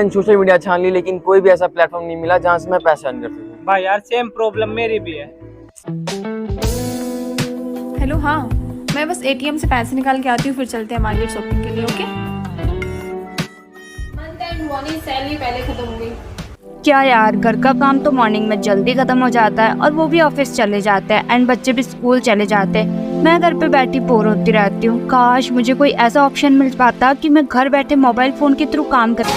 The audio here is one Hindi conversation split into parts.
सोशल मीडिया छान ली लेकिन कोई भी ऐसा प्लेटफॉर्म नहीं मिला जहाँ से मैं पैसा अर्न कर सकूं। भाई यार सेम प्रॉब्लम मेरी भी है। हेलो, हाँ मैं बस एटीएम से पैसे निकाल के आती हूँ, फिर चलते हैं मार्केट शॉपिंग के लिए। ओके। मंथ एंड वाली सैलरी पहले खत्म हो गई। क्या यार, घर का काम तो मॉर्निंग में जल्दी खत्म हो जाता है और वो भी ऑफिस चले जाते हैं एंड बच्चे भी स्कूल चले जाते हैं। मैं घर पे बैठी बोर होती रहती हूँ। काश मुझे कोई ऐसा ऑप्शन मिल पाता कि मैं घर बैठे मोबाइल फोन के थ्रू काम कर।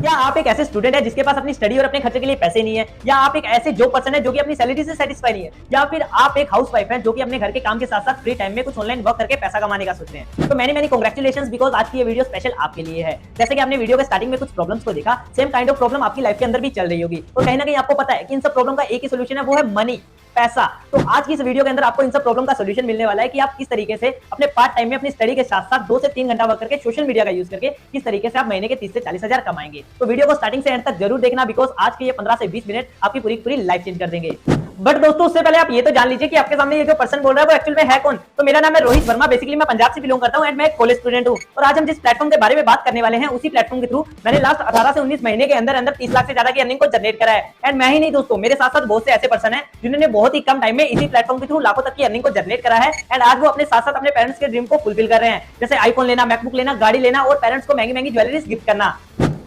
या आप एक ऐसे स्टूडेंट है जिसके पास अपनी स्टडी और अपने खर्चे के लिए पैसे नहीं है, या आप एक ऐसे जॉब पर्सन है जो कि अपनी सैलरी से सेटिस्फाई नहीं है, या फिर आप एक हाउसवाइफ है जो कि अपने घर के काम के साथ साथ फ्री टाइम में कुछ ऑनलाइन वर्क करके पैसा कमाने का सोचते हैं। तो मैंने कांग्रेचुलेशंस, बिकॉज आज की ये वीडियो स्पेशल आपके लिए है। जैसे कि आपने वीडियो के स्टार्टिंग में कुछ प्रॉब्लम्स को देखा, सेम काइंड ऑफ प्रॉब्लम आपकी लाइफ के अंदर भी चल रही होगी। तो कहीं ना कहीं आपको पता है कि इन सब प्रॉब्लम का एक ही सोल्यूशन है, वो है मनी, पैसा। तो आज की इस वीडियो के अंदर आपको इन सब प्रॉब्लम का सॉल्यूशन मिलने वाला है कि आप किस तरीके से अपने पार्ट टाइम में अपनी स्टडी के साथ साथ 2 से 3 घंटा वर्क करके सोशल मीडिया का यूज करके किस तरीके से आप महीने के 30 से 40 हजार कमाएंगे। तो वीडियो को स्टार्टिंग से एंड तक जरूर देखना, बिकॉज आज के ये 15 से 20 मिनट आपकी पूरी लाइफ चेंज कर देंगे। बट दोस्तों, उससे पहले आप ये तो जान लीजिए कि आपके सामने ये जो पर्सन बोल रहा है वो एक्चुअल में है कौन। तो मेरा नाम है रोहित वर्मा। बेसिकली मैं पंजाब से बिलोंग करता हूं एंड मैं एक कॉलेज स्टूडेंट हूं। और आज हम जिस प्लेटफॉर्म के बारे में बात करने वाले हैं, उसी प्लेटफॉर्म के थ्रू मैंने लास्ट 18 से 19 महीने के अंदर 30 लाख से ज्यादा की अर्निंग को जनरेट करा है। एंड मैं ही नहीं दोस्तों, मेरे साथ साथ बहुत से ऐसे पर्सन है जिन्होंने बहुत ही कम टाइम में इसी प्लेटफॉर्म के थ्रू लाखों तक की अर्निंग को जनरेट करा है। एंड आज वो अपने साथ साथ अपने पेरेंट्स के ड्रीम को फुलफिल कर रहे हैं, जैसे आईफोन लेना, मैकबुक लेना, गाड़ी लेना और पेरेंट्स को महंगी महंगी ज्वेलरीज गिफ्ट करना।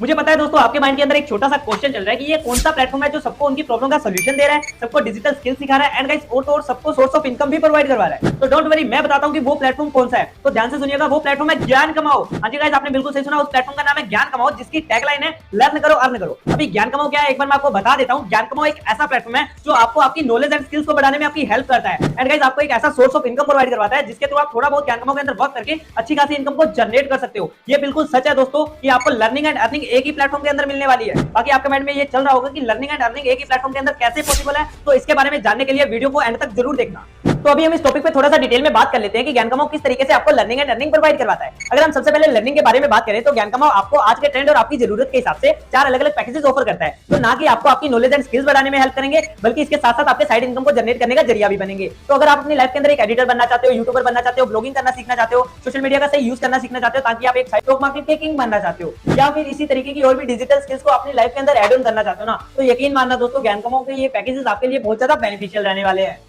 मुझे पता है दोस्तों, आपके माइंड के अंदर एक छोटा सा क्वेश्चन चल रहा है कि ये कौन सा प्लेटफॉर्म है जो सबको उनकी प्रॉब्लम का सॉल्यूशन दे रहा है, सबको डिजिटल स्किल सिखा रहा है एंड गाइस और तो और सबको सोर्स ऑफ इनकम भी प्रोवाइड करवा रहा है। तो डोंट वरी, मैं बताता हूं कि वो प्लेटफॉर्म कौन सा है। तो ध्यान से सुनिएगा, वो प्लेटफॉर्म है ज्ञान कमाओ। हां जी गाइस, आपने बिल्कुल सही सुना, उस प्लेटफॉर्म का नाम है ज्ञान कमाओ, जिसकी टैगलाइन है लर्न करो अर्न करो। अभी ज्ञान कमाओ क्या है, एक बार मैं आपको बता देता हूं। ज्ञान कमाओ एक ऐसा प्लेटफॉर्म है जो आपको आपकी नॉलेज एंड स्किल्स को बढ़ाने में आपकी हेल्प करता है एंड गाइस आपको एक ऐसा सोर्स ऑफ इनकम प्रोवाइड करवाता है जिसके थ्रू आप थोड़ा बहुत ज्ञान कमाओ के अंदर वर्क करके अच्छी खासी इनकम को जनरेट कर सकते हो। ये बिल्कुल सच है दोस्तों कि आपको लर्निंग एंड अर्निंग एक ही प्लेटफॉर्म के अंदर मिलने वाली है। बाकी आपके माइंड में ये चल रहा होगा कि लर्निंग एंड अर्निंग एक ही प्लेटफॉर्म के अंदर कैसे पॉसिबल है, तो इसके बारे में जानने के लिए वीडियो को एंड तक जरूर देखना। तो अभी हम इस टॉपिक पे थोड़ा सा डिटेल में बात कर लेते हैं कि ज्ञान कमाओ किस तरीके से आपको लर्निंग एंड अर्निंग प्रोवाइड करवाता है। अगर हम सबसे पहले लर्निंग के बारे में बात करें तो ज्ञान कमाओ आपको आज के ट्रेंड और आपकी जरूरत के हिसाब से 4 अलग अलग पैकेजेस ऑफर करता है। तो ना कि आपको आपकी नॉलेज एंड स्किल्स बढ़ाने में हेल्प करेंगे, बल्कि इसके साथ साथ आपके साइड इनकम को जनरेट करने का जरिया भी बनेंगे। तो अगर आप अपनी लाइफ के अंदर एक एडिटर बनना चाहते हो, यूट्यूबर बनना चाहते हो, ब्लॉगिंग करना सीखना चाहते हो, सोशल मीडिया का सही यूज करना सीखना चाहते हो ताकि आप एक स्टॉक मार्केट के किंग बनना चाहते हो, या फिर इसी तरीके की और भी डिजिटल स्किल्स को अपनी लाइफ के अंदर ऐड ऑन करना चाहते हो ना, तो यकीन मानना दोस्तों, ज्ञान कमाओ के ये पैकेजेस आपके लिए बहुत ज्यादा बेनिफिशियल रहने वाले हैं।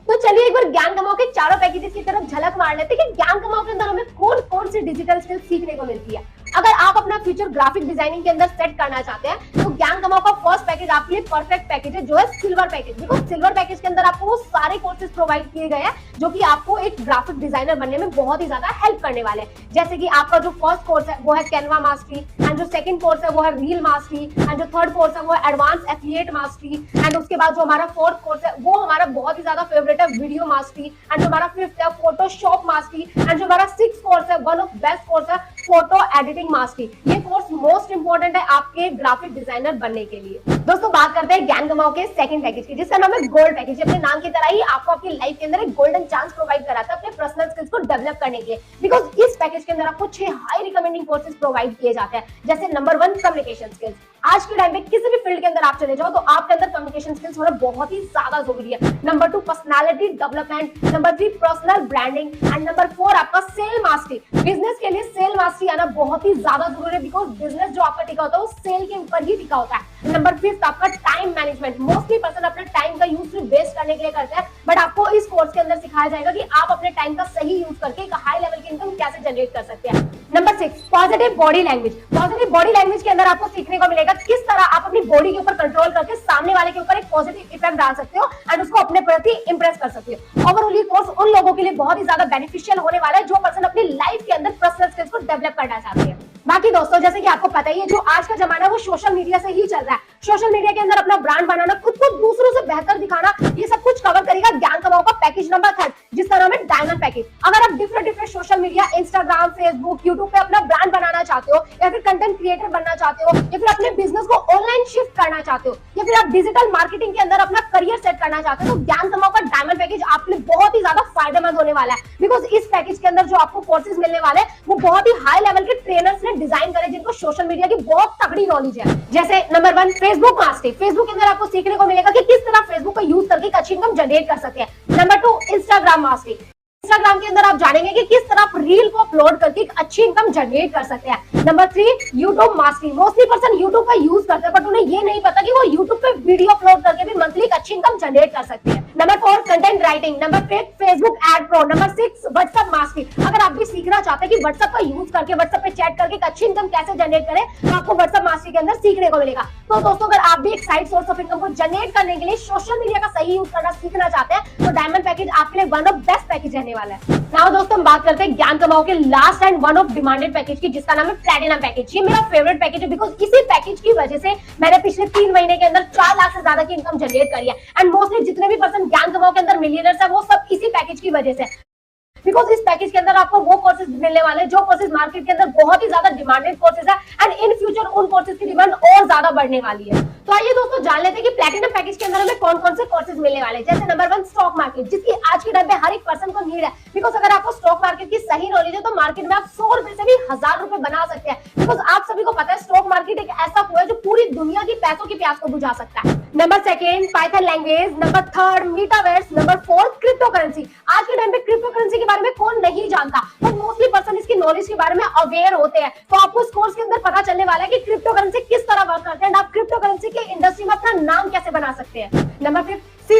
तो चलिए एक बार ज्ञान कमाओ के चारों पैकेजेस की तरफ झलक मार लेते हैं कि ज्ञान कमाओ के अंदर हमें कौन कौन सी डिजिटल स्किल्स सीखने को मिलती है। अगर आप अपना फ्यूचर ग्राफिक डिजाइनिंग के अंदर सेट करना चाहते हैं तो ज्ञान कमाओ का फर्स्ट पैकेज आपके लिए परफेक्ट पैकेज है, जो है silver package. Because silver package के अंदर आपको वो सारे कोर्सेज प्रोवाइड किए गए हैं जो कि आपको एक ग्राफिक डिजाइनर बनने में बहुत ही ज्यादा हेल्प करने वाले हैं। जैसे कि आपका जो फर्स्ट कोर्स है वो है कैनवा मास्टरी, एंड जो सेकंड कोर्स है वो है रील मास्टरी, एंड जो थर्ड कोर्स है वो है एडवांस एफिलिएट मास्टरी, एंड उसके बाद जो हमारा फोर्थ कोर्स है वो हमारा बहुत ही ज्यादा फेवरेट है वीडियो मास्टरी, एंड जो हमारा फिफ्थ है फोटोशॉप मास्टरी, एंड जो हमारा सिक्स्थ कोर्स है वन ऑफ बेस्ट कोर्स है फोटो एडिटिंग मास्टरी। ये कोर्स मोस्ट इंपोर्टेंट है आपके ग्राफिक डिजाइनर बनने के लिए। दोस्तों बात करते हैं ज्ञान कमाओ के सेकंड पैकेज की, जिसका नाम है गोल्ड पैकेज। अपने नाम की तरह ही आपको आपकी लाइफ के अंदर एक गोल्डन चांस प्रोवाइड कराता है अपने पर्सनल स्किल्स को डेवलप करने के लिए। बिकॉज इस पैकेज के अंदर आपको 6 हाई रिकमेंडिंग कोर्सेज प्रोवाइड किए जाते हैं। जैसे नंबर 1 कम्युनिकेशन स्किल्स। आज के टाइम पे किसी भी फील्ड के अंदर आप चले जाओ तो आपके अंदर कम्युनिकेशन स्किल्स होना बहुत ही ज्यादा जरूरी है। Number 2 personality development, number 3 personal branding, and number 4 आपका सेल मास्टरी। बिजनेस के लिए सेल मास्टरी आना बहुत ही ज्यादा जरूरी है, बिकॉज बिजनेस जो आपका टिका होता है वो सेल के ऊपर ही टिका होता है। नंबर 5 आपका टाइम मैनेजमेंट। मोस्टली पर्सन अपने टाइम का यूज सिर्फ वेस्ट करने के लिए करते हैं, बट आपको इस कोर्स के अंदर सिखाया जाएगा कि आप अपने टाइम का सही यूज करके एक हाई लेवल की इनकम कैसे जनरेट कर सकते हैं। Number 6 positive body language. Positive body language के अंदर आपको सीखने को मिलेगा किस तरह आप अपनी बॉडी के ऊपर कंट्रोल करके सामने वाले के ऊपर एक पॉजिटिव इफेक्ट डाल सकते हो एंड उसको अपने प्रति इंप्रेस कर सकते हो। ओवरऑल ये कोर्स उन लोगों के लिए बहुत ही ज्यादा बेनिफिशियल होने वाला है जो पर्सन अपनी लाइफ के अंदर पर्सनल स्किल्स को डेवलप करना चाहते हैं। बाकी दोस्तों, जैसे कि आपको पता ही है, जो आज का जमाना है वो सोशल मीडिया से ही चल रहा है। सोशल मीडिया के अंदर अपना ब्रांड बनाना, खुद को दूसरों से बेहतर दिखाना, ये सब कुछ कवर करेगा ज्ञान कमाओ का पैकेज नंबर 3, जिसका नाम है डायमंड पैकेज। अगर आप different social media, Instagram, Facebook, YouTube पे अपना ब्रांड बनाना चाहते हो, या फिर कंटेंट क्रिएटर बनना चाहते हो, या फिर अपने बिजनेस को ऑनलाइन शिफ्ट करना चाहते हो, या फिर आप डिजिटल मार्केटिंग के अंदर अपना करियर सेट करना चाहते हो, तो ज्ञान कमाओ का डायमंड पैकेज आपके लिए बहुत ही ज्यादा फायदेमंद होने वाला है। बिकॉज इस पैकेज के अंदर जो आपको कोर्सेज मिलने वाले हैं वो बहुत ही हाई लेवल के ट्रेनर्स ने डिजाइन करे, जिनको सोशल मीडिया की बहुत तगड़ी नॉलेज है। जैसे नंबर 1 फेसबुक मास्टरी। फेसबुक के अंदर आपको सीखने को मिलेगा कि किस तरह फेसबुक का यूज करके एक अच्छी इनकम जनरेट कर सकते हैं। Number 2 Instagram mastery. इंस्टाग्राम के अंदर आप जानेंगे कि किस तरह आप रील को अपलोड करके एक अच्छी इनकम जनरेट कर सकते हैं। Number 3, YouTube mastery. Mostly person YouTube का यूज करते हैं बट उन्हें ये नहीं पता कि वो यूट्यूब पे वीडियो अपलोड करके भी मंथली एक अच्छी इनकम जनरेट कर सकते हैं। Number 4, content writing. Number 5, Facebook ad pro. Number 6, WhatsApp mastery. अगर आप भी सीखना चाहते हैं कि व्हाट्सएप का यूज करके व्हाट्सएप पे चैट करके एक अच्छी इनकम कैसे जनरेट करें, तो आपको व्हाट्सएप मास्टरी के अंदर सीखने को मिलेगा। तो दोस्तों, अगर आप भी एक साइड सोर्स ऑफ इनकम को जनरेट करने के लिए सोशल मीडिया का सही यूज करना सीखना चाहते हैं, तो डायमंड पैकेज आपके लिए वन ऑफ बेस्ट पैकेज रहने वाला है। नाउ दोस्तों, हम बात करते हैं ज्ञान कमाओ के last and one of demanded package की, जिसका नाम है प्लैटिनम पैकेज। ये मेरा फेवरेट पैकेज है बिकॉज इसी पैकेज की वजह से मैंने पिछले 3 महीने के अंदर 4 लाख से ज्यादा की इनकम जनरेट करी है। एंड मोस्टली जितने भी पर्सन ज्ञान कमाओ के अंदर मिलियनर्स है, वो सब इसी पैकेज की वजह से। बिकॉज इस पैकेज के अंदर आपको वो कोर्सेज मिलने वाले हैं जो कोर्सेज मार्केट के अंदर बहुत ही ज्यादा डिमांडेड कोर्सेज है एंड इन फ्यूचर उन कोर्सेज की डिमांड और ज्यादा बढ़ने वाली है। तो आइए दोस्तों, जान लेते हैं कि प्लैटिनम पैकेज के अंदर हमें कौन कौन से कोर्सेज मिलने वाले हैं। जैसे नंबर 1, स्टॉक मार्केट, जिसकी आज के टाइम पे हर एक पर्सन को नीड है। बिकॉज अगर आपको स्टॉक मार्केट की सही नॉलेज है तो मार्केट में आप 100 रुपए से भी 1000 रुपए बना सकते हैं। बिकॉज आप सभी को पता है स्टॉक मार्केट एक ऐसा कुआं है जो पूरी दुनिया की पैसों की प्यास को बुझा सकता है। Number 2, Python language. Number 3, metaverse. Number 4, crypto currency. आज के टाइम पे क्रिप्टो करेंसी के बारे में कौन नहीं जानता, तो मोस्टली पर्सन इसकी नॉलेज के बारे में अवेयर होते हैं। तो आपको इस कोर्स के अंदर पता चलने वाला है कि क्रिप्टो करेंसी किस तरह वर्क करते हैं, आप क्रिप्टो करेंसी के इंडस्ट्री में अपना नाम कैसे बना सकते हैं। Number 5, C++।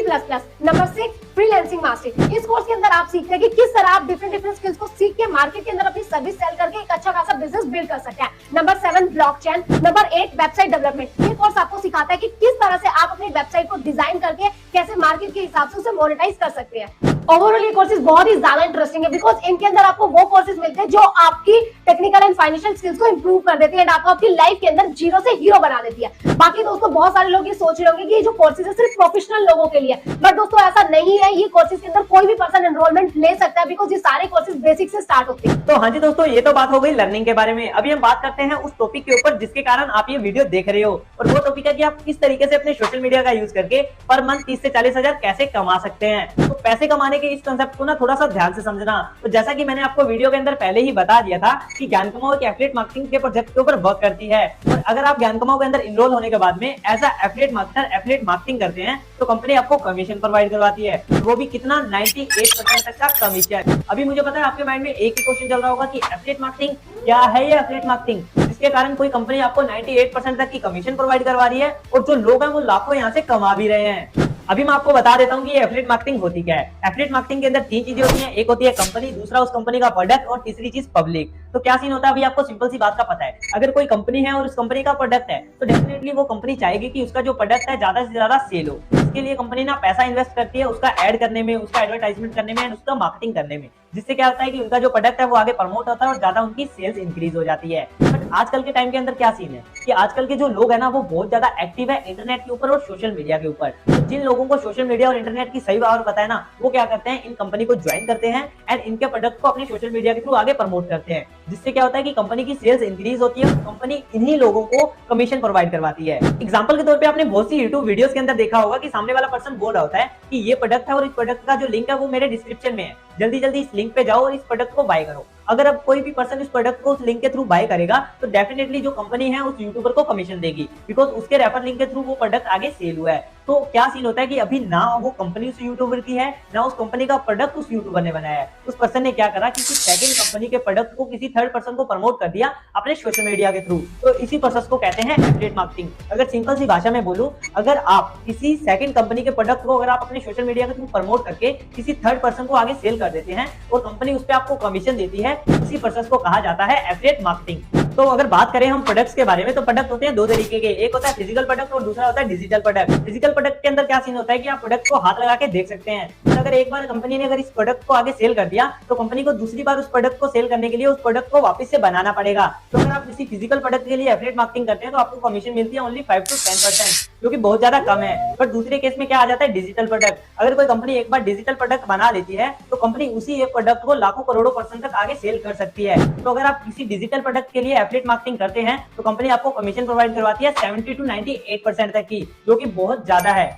Number 6, freelancing mastery. इस कोर्स के अंदर आप सीखते हैं कि किस तरह आप डिफरेंट स्किल्स को सीख के मार्केट के अंदर अपनी सर्विस सेल करके एक अच्छा खासा बिजनेस बिल्ड कर सकते हैं। Number 7, blockchain. Number 8, website development. ये कोर्स आपको सिखाता है कि किस तरह से आप अपनी वेबसाइट को डिजाइन करके कैसे मार्केट के हिसाब से उसे मोनेटाइज कर सकते हैं। ओवरऑल ये कोर्सेज बहुत ही ज्यादा इंटरेस्टिंग है बिकॉज इनके अंदर आपको वो कोर्सेज मिलते हैं जो आपकी टेक्निकल एंड फाइनेंशियल स्किल्स को इंप्रूव कर देती है एंड आपको आपकी लाइफ के अंदर जीरो से हीरो बना देती है। बाकी दोस्तों, बहुत सारे लोग ये सोच रहे होंगे कि ये जो कोर्सेज है सिर्फ प्रोफेशनल लोगों के लिए, बट दोस्तों ऐसा नहीं है। ये कोर्सेज के अंदर कोई भी पर्सन एनरोलमेंट ले सकता है बिकॉज ये सारे कोर्सेज बेसिक से स्टार्ट होते हैं। तो हाँ जी दोस्तों, ये तो बात हो गई लर्निंग के बारे में। अभी हम बात करते हैं उस टॉपिक के ऊपर जिसके कारण आप ये वीडियो देख रहे हो, और वो टॉपिक है कि आप किस तरीके से अपने सोशल मीडिया का यूज करके पर मंथ 30 से 40 हजार कैसे कमा सकते हैं। तो पैसे कमाने के इस कंसेप्ट को ना थोड़ा सा ध्यान से समझना। तो जैसा कि मैंने आपको वीडियो के अंदर पहले ही बता दिया था कि ज्ञान कमाओ एक एफिलिएट मार्केटिंग के प्रोजेक्ट के ऊपर वर्क करती है, और अगर आप ज्ञान कमाओ के अंदर इनरोल होने के बाद में as a affiliate marketer affiliate marketing करते हैं तो कंपनी आपको कमीशन प्रोवाइड करवाती है, वो भी कितना 98% तक का कमीशन। अभी मुझे पता है आपके माइंड में एक ही क्वेश्चन चल रहा होगा कि एफिलिएट मार्केटिंग क्या है, ये एफिलिएट मार्केटिंग जिसके कारण कोई कंपनी आपको 98% तक की कमीशन प्रोवाइड करवा रही है और जो लोग हैं वो लाखों यहाँ से कमा भी रहे हैं। अभी मैं आपको बता देता हूँ कि ये एफिलिएट मार्केटिंग होती क्या है। एफिलिएट मार्केटिंग के अंदर 3 चीजें होती हैं, एक होती है कंपनी, दूसरा उस कंपनी का प्रोडक्ट और तीसरी चीज पब्लिक। तो क्या सीन होता है, अभी आपको सिंपल सी बात का पता है, अगर कोई कंपनी है और उस कंपनी का प्रोडक्ट है तो डेफिनेटली वो कंपनी चाहेगी कि उसका जो प्रोडक्ट है ज्यादा से ज्यादा सेल हो। इसके लिए कंपनी ना पैसा इन्वेस्ट करती है उसका ऐड करने में, उसका एडवर्टाइजमेंट करने में, उसका मार्केटिंग करने में, जिससे क्या होता है कि उनका जो प्रोडक्ट है वो आगे प्रमोट होता है और ज्यादा उनकी सेल्स इंक्रीज हो जाती है। बट आजकल के टाइम के अंदर क्या सीन है कि आजकल के जो लोग है ना वो बहुत ज्यादा एक्टिव है इंटरनेट के ऊपर और सोशल मीडिया के ऊपर। तो जिन लोगों को सोशल मीडिया और इंटरनेट की सही बात पता है ना, वो क्या करते हैं, इन कंपनी को ज्वाइन करते हैं एंड इनके प्रोडक्ट को अपने सोशल मीडिया के थ्रू आगे प्रमोट करते हैं, जिससे क्या होता है कि कंपनी की सेल्स इंक्रीज होती है, कंपनी इन्हीं लोगों को कमीशन प्रोवाइड करवाती है। एग्जांपल के तौर पे आपने बहुत सी यूट्यूब वीडियोस के अंदर देखा होगा कि सामने वाला पर्सन बोल रहा होता है कि ये प्रोडक्ट है और इस प्रोडक्ट का जो लिंक है वो मेरे डिस्क्रिप्शन में है, जल्दी जल्दी इस लिंक पे जाओ और इस प्रोडक्ट को बाय करो। अगर अब कोई भी पर्सन इस प्रोडक्ट को उस लिंक के थ्रू बाय करेगा तो डेफिनेटली जो कंपनी है उस यूट्यूबर को कमीशन देगी बिकॉज उसके रेफर लिंक के थ्रू वो प्रोडक्ट आगे सेल हुआ है। तो क्या सीन होता है कि अभी ना वो कंपनी उस यूट्यूबर की है ना उस कंपनी का प्रोडक्ट उस यूट्यूबर ने बनाया है, उस पर्सन ने क्या करा कि किसी सेकंड कंपनी के प्रोडक्ट को किसी थर्ड पर्सन को प्रमोट कर दिया अपने सोशल मीडिया के थ्रू। तो इसी प्रोसेस को कहते हैं एफिलिएट मार्केटिंग। अगर सिंपल सी भाषा में बोलूं, अगर आप किसी सेकंड कंपनी के प्रोडक्ट को अगर आप अपने सोशल मीडिया के थ्रू प्रमोट करके किसी थर्ड पर्सन को आगे सेल कर देते हैं और कंपनी उस पर आपको कमीशन देती है, उसी प्रोसेस को कहा जाता है एफिलिएट मार्केटिंग। तो अगर बात करें हम प्रोडक्ट्स के बारे में तो प्रोडक्ट होते हैं 2 तरीके के, एक होता है फिजिकल प्रोडक्ट और दूसरा होता है डिजिटल प्रोडक्ट। फिजिकल प्रोडक्ट के अंदर क्या सीन होता है कि आप प्रोडक्ट को हाथ लगा के देख सकते हैं। तो अगर एक बार कंपनी ने अगर इस प्रोडक्ट को आगे सेल कर दिया तो कंपनी को दूसरी बार उस प्रोडक्ट को सेल करने के लिए उस प्रोडक्ट को वापस से बनाना पड़ेगा। तो अगर आप किसी फिजिकल प्रोडक्ट के लिए एफिलिएट मार्केटिंग करते हैं तो आपको कमीशन मिलती है ओनली 5 to 10%, जो कि बहुत ज्यादा कम है। बट दूसरे केस में क्या आ जाता है डिजिटल प्रोडक्ट। अगर कोई कंपनी एक बार डिजिटल प्रोडक्ट बना लेती है तो कंपनी उसी एक प्रोडक्ट को लाखों करोड़ों % तक आगे सेल कर सकती है। तो अगर आप किसी डिजिटल प्रोडक्ट के लिए एफिलिएट मार्केटिंग करते हैं तो कंपनी आपको कमीशन प्रोवाइड करवाती है 70 to 98% तक की, जो कि बहुत ज्यादा है।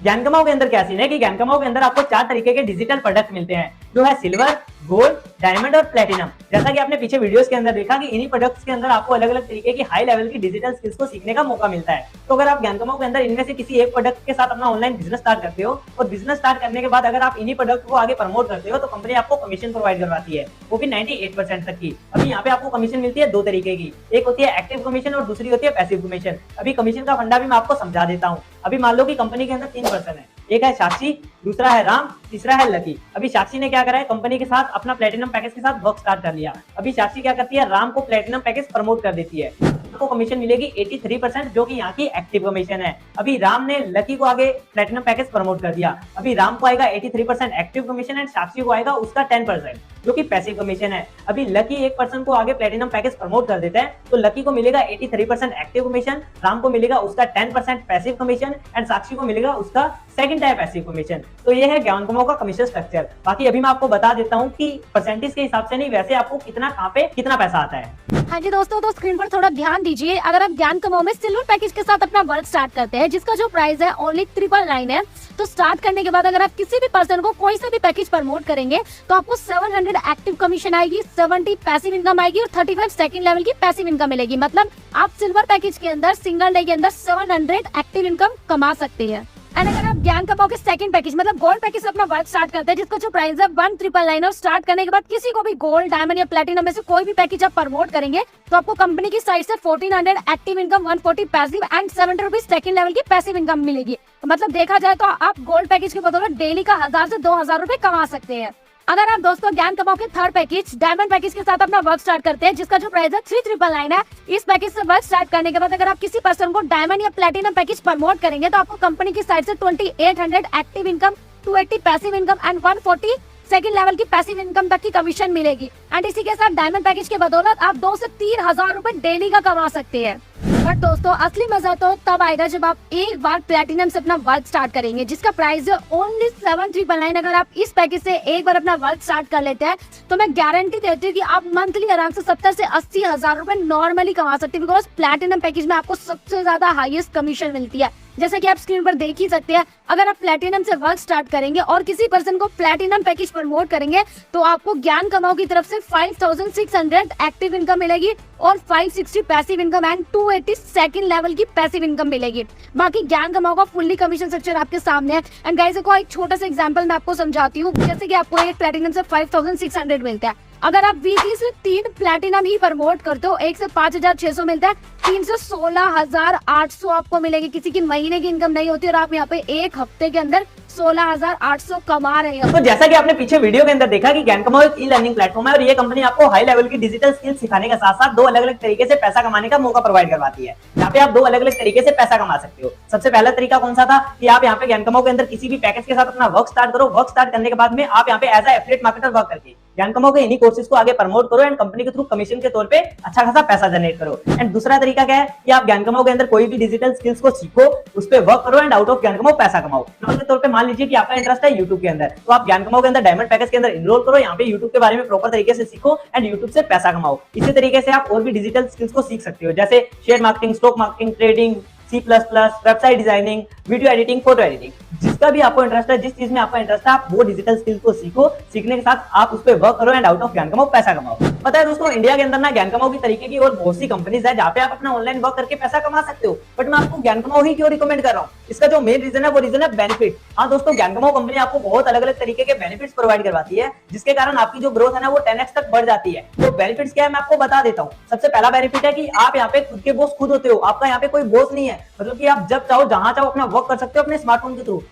ज्ञान कमाओ के अंदर क्या सीन है कि ज्ञान कमाओ के अंदर आपको 4 तरीके के डिजिटल प्रोडक्ट मिलते हैं, जो है सिल्वर, गोल्ड, डायमंड और प्लेटिनम। जैसा कि आपने पीछे वीडियोस के अंदर देखा कि इन्हीं प्रोडक्ट्स के अंदर आपको अलग अलग तरीके की हाई लेवल की डिजिटल स्किल्स को सीखने का मौका मिलता है। तो अगर आप ज्ञान कमाओ के अंदर इनमें से किसी एक प्रोडक्ट के साथ अपना ऑनलाइन बिजनेस स्टार्ट करते हो और बिजनेस स्टार्ट करने के बाद अगर आप इन्हीं प्रोडक्ट को आगे प्रमोट करते हो तो कंपनी आपको कमीशन प्रोवाइड करवाती है, वो भी 98% तक की। अभी यहाँ पे आपको कमीशन मिलती है दो तरीके की, एक होती है एक्टिव कमीशन और दूसरी होती है पैसिव कमीशन। अभी कमीशन का फंडा भी मैं आपको समझा देता हूँ। अभी मान लो कि कंपनी के अंदर 3 पर्सन है, एक है साक्षी, दूसरा है राम, तीसरा है लकी। अभी साक्षी ने क्या करा है, कंपनी के साथ अपना प्लेटिनम पैकेज के साथ वर्क स्टार्ट कर लिया। अभी साक्षी क्या करती है, राम को प्लेटिनम पैकेज प्रमोट कर देती है, आपको कमीशन मिलेगी 83% जो कि यहाँ की एक्टिव कमीशन है। अभी राम ने लकी को आगे प्लेटिनम पैकेज प्रमोट कर दिया, अभी राम को आएगा 83% एक्टिव कमीशन एंड साक्षी को आएगा उसका 10% जो कि पैसिव कमीशन है। अभी लकी एक पर्सन को आगे प्लेटिनम पैकेज प्रमोट कर देता है तो लकी को मिलेगा 83% एक्टिव कमीशन, राम को मिलेगा उसका 10% पैसिव कमीशन एंड साक्षी को मिलेगा उसका सेकंड टाइप पैसिव कमीशन। तो ये है ज्ञान कमाओ का कमीशन स्ट्रक्चर। बाकी अभी मैं आपको बता देता हूँ कि परसेंटेज के हिसाब से नहीं, वैसे आपको कितना कहाँ पे कितना पैसा आता है। हाँ जी दोस्तों, तो स्क्रीन पर थोड़ा ध्यान दीजिए। अगर आप ज्ञान कमाओ में सिल्वर पैकेज के साथ अपना वर्क स्टार्ट करते हैं जिसका जो प्राइस है ओनली 999 है, तो स्टार्ट करने के बाद अगर आप किसी भी पर्सन को कोई सा भी पैकेज प्रमोट करेंगे तो आपको 700 एक्टिव कमीशन आएगी, 70 पैसिव इनकम आएगी और 35 सेकंड लेवल की पैसिव इनकम मिलेगी। मतलब आप सिल्वर पैकेज के अंदर सिंगल डे के अंदर 700 एक्टिव इनकम कमा सकते हैं। एंड अगर आप ज्ञान कमाओ के सेकंड पैकेज मतलब गोल्ड पैकेज से अपना वर्क स्टार्ट करते हैं जिसका जो प्राइस है 1999 और स्टार्ट करने के बाद किसी को भी गोल्ड, डायमंड या प्लेटिनम में से कोई भी पैकेज आप प्रमोट करेंगे तो आपको कंपनी की साइड से 1400 active income, 140 passive and 70 rupees second level की पैसिव इनकम मिलेगी। मतलब देखा जाए तो आप गोल्ड पैकेज के बदौलत डेली का 1000 से 2000 रुपए कमा सकते हैं। अगर आप दोस्तों ज्ञान कमाओ के थर्ड पैकेज डायमंड पैकेज के साथ अपना वर्क स्टार्ट करते हैं जिसका जो प्राइस है 3999 है, इस पैकेज से वर्क स्टार्ट करने के बाद अगर आप किसी पर्सन को डायमंड या प्लेटिनम पैकेज प्रमोट करेंगे तो आपको कंपनी की साइड से 2800 active income, 280 passive income and 140 second level की पैसिव इनकम तक की कमीशन मिलेगी। एंड इसी के साथ डायमंड पैकेज के बदौलत आप 2 से 3000 रुपए डेली का कमा सकते हैं। बट दोस्तों असली मजा तो तब आएगा जब आप एक बार प्लेटिनम से अपना वर्क स्टार्ट करेंगे जिसका प्राइस है ओनली 7399। अगर आप इस पैकेज से एक बार अपना वर्क स्टार्ट कर लेते हैं तो मैं गारंटी देती हूँ कि आप मंथली आराम से 70 से 80 हजार रुपए नॉर्मली कमा सकते हैं, बिकॉज प्लेटिनम पैकेज में आपको सबसे ज्यादा हाईएस्ट कमीशन मिलती है। जैसा कि आप स्क्रीन पर देख ही सकते हैं, अगर आप प्लेटिनम से वर्क स्टार्ट करेंगे और किसी पर्सन को प्लेटिनम पैकेज प्रमोट करेंगे तो आपको ज्ञान कमाओ की तरफ से 5600 एक्टिव इनकम मिलेगी और 560 passive income and 280 second level की पैसिव इनकम मिलेगी। बाकी ज्ञान कमाओ का फुल्ली कमीशन स्ट्रक्चर आपके सामने है। एंड गाइस को एक छोटा सा एग्जांपल मैं आपको समझाती हूँ। जैसे कि आपको एक प्लेटिनम से 5600 मिलता है, अगर आप वीकली से 3 प्लेटिनम ही प्रमोट करते हो, एक से 5600 मिलता है, 3 से 16800 आपको मिलेगी। किसी की महीने की इनकम नहीं होती और आप यहाँ पे एक हफ्ते के अंदर 16800 कमा रहे हैं। तो जैसा कि आपने पीछे वीडियो के अंदर देखा कि ज्ञान कमाओ एक ई लर्निंग प्लेटफॉर्म है और ये कंपनी आपको हाई लेवल की डिजिटल स्किल्स सिखाने के साथ साथ 2 अलग अलग तरीके से पैसा कमाने का मौका प्रोवाइड करवाती है। यहाँ पे आप 2 अलग अलग तरीके से पैसा कमा सकते हो। सबसे पहला तरीका कौन सा था कि आप यहाँ पे ज्ञान कमाओ के अंदर किसी भी पैकेज के साथ अपना वर्क स्टार्ट करो। वर्क स्टार्ट करने के बाद में आप यहाँ पे एज एफिलिएट मार्केटर वर्क करके ज्ञान कमाओ के इन्हीं कोर्सेज को आगे प्रमोट करो एंड कंपनी के थ्रू कमीशन के तौर पे अच्छा खासा पैसा जनरेट करो। एंड दूसरा तरीका क्या है कि आप ज्ञान कमाओ के अंदर कोई भी डिजिटल स्किल्स को सीखो, उस पे वर्क करो एंड आउट ऑफ ज्ञान कमाओ पैसा कमाओ। के तौर पे मान लीजिए कि आपका इंटरेस्ट है यूट्यूब के अंदर, तो आप ज्ञान कमाओ के अंदर डायमंड पैकेज के अंदर इनरोल करो, यहाँ पे यूट्यूब के बारे में प्रॉपर तरीके से सीखो एंड यूट्यूब से पैसा कमाओ। इसी तरीके से आप और भी डिजिटल स्किल्स को सीख सकते हो जैसे share marketing, stock marketing, trading, C++, website designing, video editing, photo editing, जिसका भी आपको इंटरेस्ट है, जिस चीज में आपका इंटरेस्ट है आप वो डिजिटल स्किल्स को सीखो। सीखने के साथ आप उस पे वर्क करो एंड आउट ऑफ ज्ञान कमाओ पैसा कमाओ। पता है दोस्तों, इंडिया के अंदर ना ज्ञान कमाओ की तरीके की और बहुत सी कंपनीज है जहाँ पे आप अपना ऑनलाइन वर्क करके पैसा कमा सकते हो, बट मैं आपको ज्ञान कमाओ ही क्यों रिकमेंड कर रहा हूँ, इसका जो मेन रीजन है वो रीजन है बेनिफिट। हाँ दोस्तों, ज्ञान कमाओ कंपनी आपको बहुत अलग अलग तरीके के बेनिफिट्स प्रोवाइड करवाती है जिसके कारण आपकी जो ग्रोथ है ना वो 10x तक बढ़ जाती है। तो बेनिफिट्स क्या है मैं आपको बता देता हूँ। सबसे पहला बेनिफिट है कि आप यहाँ पे खुद के बॉस खुद होते हो, आपका यहाँ पे कोई बॉस नहीं है, मतलब कि आप जब चाहो जहां चाहो अपना वर्क कर सकते हो अपने स्मार्टफोन के थ्रू।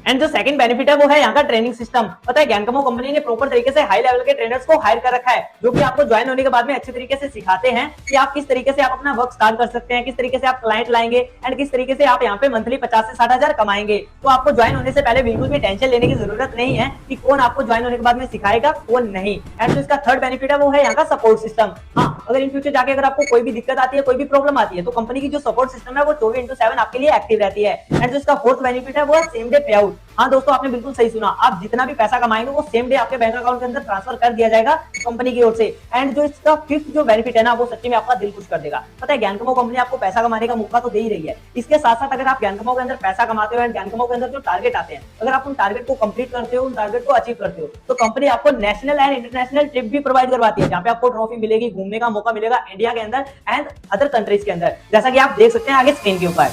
एंड जो सेकंड बेनिफिट है वो है यहाँ का ट्रेनिंग सिस्टम। पता है ज्ञान कमाओ कंपनी ने प्रॉपर तरीके से हाई लेवल के ट्रेनर्स को हायर कर रखा है जो कि आपको ज्वाइन होने के बाद में अच्छे तरीके से सिखाते हैं कि आप किस तरीके से आप अपना वर्क स्टार्ट कर सकते हैं, किस तरीके से आप क्लाइंट लाएंगे एंड किस तरीके से आप यहाँ पे मंथली 50 से 60 हजार कमाएंगे। तो आपको ज्वाइन होने से पहले बिल्कुल भी टेंशन लेने की जरूरत नहीं है कि कौन आपको ज्वाइन होने के बाद में सिखाएगा कौन नहीं। एंड जो इसका थर्ड बेनिफिट है वो है यहाँ का सपोर्ट सिस्टम। हाँ, अगर इन फ्यूचर जाके अगर आपको कोई भी दिक्कत आती है, कोई भी प्रॉब्लम आती है तो कंपनी की जो सपोर्ट सिस्टम है वो 24/7 आपके लिए एक्टिव रहती है। एंड जो इसका फोर्थ बेनिफिट है वो है सेम डे पे आउट। आउट। हाँ दोस्तों, आपने बिल्कुल सही सुना, आप जितना भी पैसा कमाएंगे वो सेम डे आपके बैंक अकाउंट के अंदर ट्रांसफर कर दिया जाएगा कंपनी की ओर से। एंड जो इसका फिफ्थ जो बेनिफिट है ना, वो सच्ची में आपका दिल खुश कर देगा। पता है, ज्ञानकमो कंपनी आपको पैसा कमाने का मौका तो दे ही रही है, इसके साथ साथ अगर आप ज्ञानकमो के अंदर पैसा कमाते हो एंड ज्ञानकमो के अंदर जो टारगेट आते हैं, अगर आप उन टारगेट को कंप्लीट करते हो, उन टारगेट को अचीव करते हो, तो कंपनी आपको नेशनल एंड इंटरनेशनल ट्रिप भी प्रोवाइड करवाती है, जहां पे आपको ट्रॉफी मिलेगी, घूमने का मौका मिलेगा इंडिया के अंदर एंड अदर कंट्रीज के अंदर, जैसा कि आप देख सकते हैं आगे स्क्रीन के ऊपर।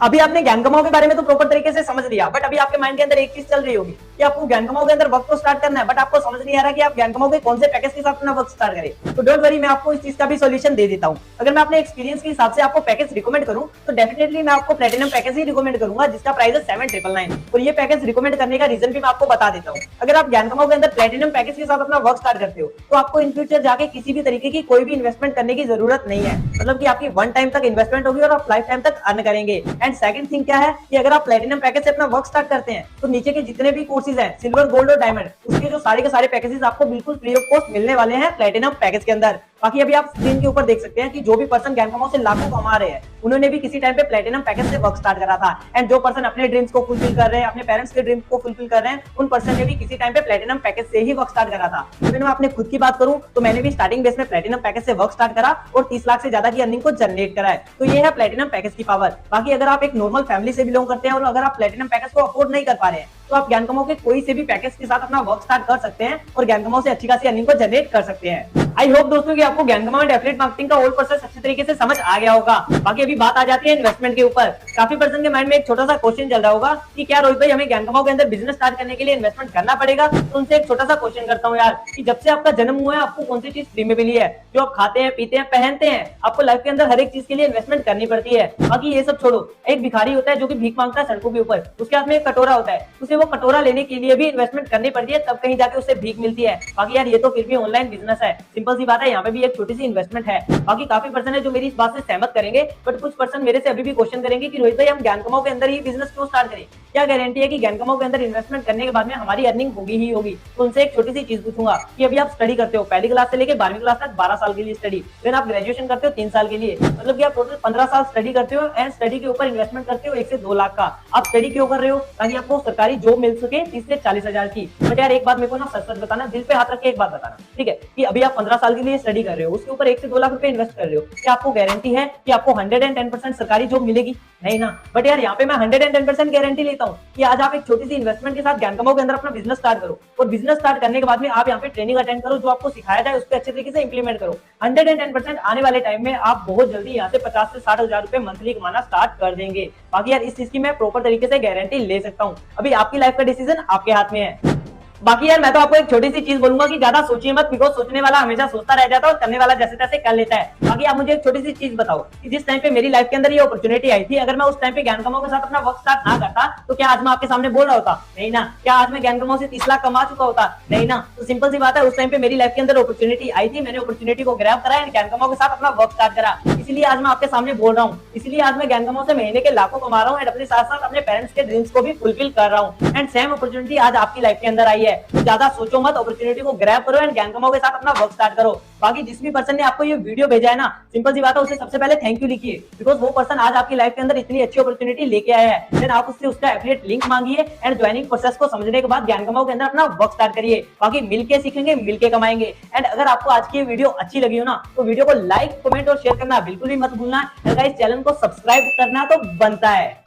अभी आपने ज्ञानकमो के बारे में तो प्रॉपर तरीके से समझ लिया, बट अभी आपके माइंड के अंदर एक चीज चल रही होगी कि आपको ज्ञानकमो के अंदर वर्क तो स्टार्ट करना है, बट आपको समझ नहीं आ रहा कि आप ज्ञानकमो के कौन से पैकेज के साथ अपना वर्क स्टार्ट करें। तो डोंट वरी, मैं आपको इस चीज का भी सॉल्यूशन दे देता हूं। अगर मैं अपने एक्सपीरियंस के हिसाब से आपको पैकेज रिकमेंड करूं तो डेफिनेटली मैं आपको प्लैटिनम पैकेज ही रिकमेंड करूंगा, जिसका प्राइस है 7999। और ये पैकेज रिकमेंड करने का रीजन भी मैं आपको बता देता हूं। अगर आप ज्ञानकमो के अंदर प्लैटिनम पैकेज के साथ अपना वर्क स्टार्ट करते हो तो आपको इन फ्यूचर जाके किसी भी तरीके की कोई भी इन्वेस्टमेंट करने की जरूरत नहीं है, मतलब कि आपकी वन टाइम तक इन्वेस्टमेंट होगी और आप लाइफ टाइम तक अर्न करेंगे। एंड सेकंड थिंग क्या है कि अगर आप प्लैटिनम पैकेज से अपना वर्क स्टार्ट करते हैं तो नीचे के जितने भी कोर्सेज हैं, सिल्वर, गोल्ड और डायमंड, उसके जो सारे के सारे पैकेजेस आपको बिल्कुल फ्री ऑफ कॉस्ट मिलने वाले हैं प्लैटिनम पैकेज के अंदर। बाकी अभी आप स्क्रीन के ऊपर देख सकते हैं कि जो भी पर्सन ज्ञानकमो से लाखों कमा रहे हैं, उन्होंने भी किसी टाइम पे प्लैटिनम पैकेज से वर्क स्टार्ट करा था। एंड जो पर्सन अपने ड्रीम्स को फुलफिल कर रहे हैं, अपने पेरेंट्स के ड्रीम्स को फुलफिल कर रहे हैं, उन पर्सन ने भी किसी टाइम पे प्लैटिनम पैकेज से ही वर्क स्टार्ट करा था। इवन मैं अपने खुद की बात करूं तो मैंने भी स्टार्टिंग बेस में प्लैटिनम पैकेज से वर्क स्टार्ट करा और 30 लाख से ज्यादा की अर्निंग को जनरेट करा है। तो ये है प्लैटिनम पैकेज की पावर। बाकी अगर आप एक नॉर्मल फैमिली से बिलोंग करते हैं और अगर आप प्लैटिनम पैकेज को अफोर्ड नहीं कर पा रहे हैं तो आप ज्ञानकमो के कोई से भी पैकेज के साथ अपना वर्क स्टार्ट कर सकते हैं और ज्ञानकमो से अच्छी खासी अर्निंग को जनरेट कर सकते हैं। आई होप दोस्तों कि आपको ज्ञानकमो एंड एफिलिएट मार्केटिंग का होल प्रोसेस अच्छे तरीके से समझ आ गया होगा। बाकी अभी बात आ जाती है इन्वेस्टमेंट के ऊपर। काफी पर्सन के माइंड में एक छोटा सा क्वेश्चन चल रहा होगा कि क्या रोहित भाई हमें ज्ञानकमो के अंदर बिजनेस स्टार्ट करने के लिए इन्वेस्टमेंट करना पड़ेगा। तो उनसे एक छोटा सा क्वेश्चन करता हूँ यार, कि जब से आपका जन्म हुआ है आपको कौन सी चीज फ्री में मिली है? जो आप खाते हैं, पीते हैं, पहनते हैं, आपको लाइफ के अंदर हर एक चीज के लिए इन्वेस्टमेंट करनी पड़ती है। बाकी ये सब छोड़ो, एक भिखारी होता है जो कि भीख मांगता है सड़कों के ऊपर, उसके हाथ में एक कटोरा होता है, उसे वो कटोरा लेने के लिए भी इन्वेस्टमेंट करनी पड़ती है, तब कहीं जाके उसे भीख मिलती है। बाकी यार ये तो फिर भी ऑनलाइन बिजनेस है, सिंपल सी बात है, यहाँ पे भी एक छोटी सी इन्वेस्टमेंट है। बाकी काफी पर्सन है जो मेरी इस बात से सहमत करेंगे, बट कुछ पर्सन मेरे से अभी भी क्वेश्चन करेंगे कि रोहित भाई हम ज्ञानकमो के अंदर ही बिजनेस क्यों स्टार्ट करें? क्या गारंटी है कि ज्ञानकमो के अंदर इन्वेस्टमेंट करने के बाद में हमारी अर्निंग होगी ही होगी? तो उनसे एक छोटी सी चीज पूछूंगा कि अभी आप स्टडी करते हो, पहली क्लास से लेकर 12वीं क्लास तक 12 साल के लिए स्टडी, फिर आप ग्रेजुएशन करते हो 3 साल के लिए, मतलब कि आप टोटल 15 साल स्टडी करते हो एंड स्टडी के ऊपर इन्वेस्टमेंट करते हो 1 से 2 लाख का। आप स्टडी क्यों कर रहे हो? ताकि आपको सरकारी जॉब मिल सके 30 से 40 हजार की। बट यार एक बात मेरे को ना सच सच बताना, दिल पे हाथ रख के एक बात बताना, ठीक है, कि अभी आप 15 साल के लिए स्टडी कर रहे हो, उसके ऊपर 1 से 2 लाख रुपए इन्वेस्ट कर रहे हो, क्या आपको गारंटी है कि आपको 110% सरकारी जॉब मिलेगी? नहीं ना। बट यार यहाँ पे मैं 110% गारंटी लेता हूँ कि आज आप एक छोटी सी इन्वेस्टमेंट के साथ ज्ञानकमो के अंदर अपना बिजनेस स्टार्ट करो और बिजनेस स्टार्ट करने के बाद में आप यहाँ पे ट्रेनिंग अटेंड करो, जो आपको सिखाया जाए उस पर अच्छे तरीके से इंप्लीमेंट करो। 110% आने वाले टाइम में आप बहुत जल्दी यहाँ से 50 से 60 हजार रुपए मंथली कमाना स्टार्ट कर देंगे। बाकी यार इस चीज की मैं प्रॉपर तरीके से गारंटी ले सकता हूँ। अभी आपकी लाइफ का डिसीजन आपके हाथ में है। बाकी यार मैं तो आपको एक छोटी सी चीज बोलूंगा कि ज्यादा सोचिए मत, बिकॉज सोचने वाला हमेशा सोचता रह जाता है और करने वाला जैसे तैसे कर लेता है। बाकी आप मुझे एक छोटी सी चीज बताओ कि जिस टाइम पे मेरी लाइफ के अंदर ये अपॉर्चुनिटी आई थी, अगर मैं उस टाइम पे ज्ञानकमो के साथ अपना वर्क स्टार्ट ना करता तो क्या आज मैं आपके सामने बोल रहा होता? नहीं ना। क्या आज मैं ज्ञानकमो से 30 लाख कमा चुका होता? नहीं ना। तो सिंपल सी बात है, उस टाइम पे मेरी लाइफ के अंदर अपॉर्चुनिटी आई थी, मैंने अपॉर्चुनिटी को ग्रैब करा एंड ज्ञानकमो के साथ अपना वर्क स्टार्ट करा, इसलिए आज मैं आपके सामने बोल रहा हूँ। इसलिए आज मैं ज्ञानकमो से महीने के लाखों कमा रहा हूँ एंड अपने साथ साथ अपने पेरेंट्स के ड्रीम्स को भी फुलफिल कर रहा हूँ। एंड सेम अपॉर्चुनिटी आज आपकी लाइफ के अंदर आई है, तो ज्यादा सोचो मत, अपॉर्चुनिटी को ग्रैब करो एंड ज्ञानकमो के साथ अपना वर्क स्टार्ट करो। बाकी जिस भी पर्सन ने आपको ये वीडियो भेजा है ना, सिंपल सी बात है, उसे सबसे पहले थैंक यू लिखिए, बिकॉज वो पर्सन आज आपकी लाइफ के अंदर इतनी अच्छी अपॉर्चुनिटी लेके आया है। देन आप उससे उसका एफिलिएट लिंक मांगिए एंड ज्वाइनिंग प्रोसेस को समझने के बाद ज्ञानकमो के अंदर अपना वर्क स्टार्ट करिए। बाकी मिलके सीखेंगे, मिलके कमाएंगे। एंड अगर आपको आज की ये वीडियो अच्छी लगी हो ना, तो वीडियो को लाइक, कमेंट और शेयर करना बिल्कुल भी मत भूलना। गाइस चैनल को सब्सक्राइब करना तो बनता है।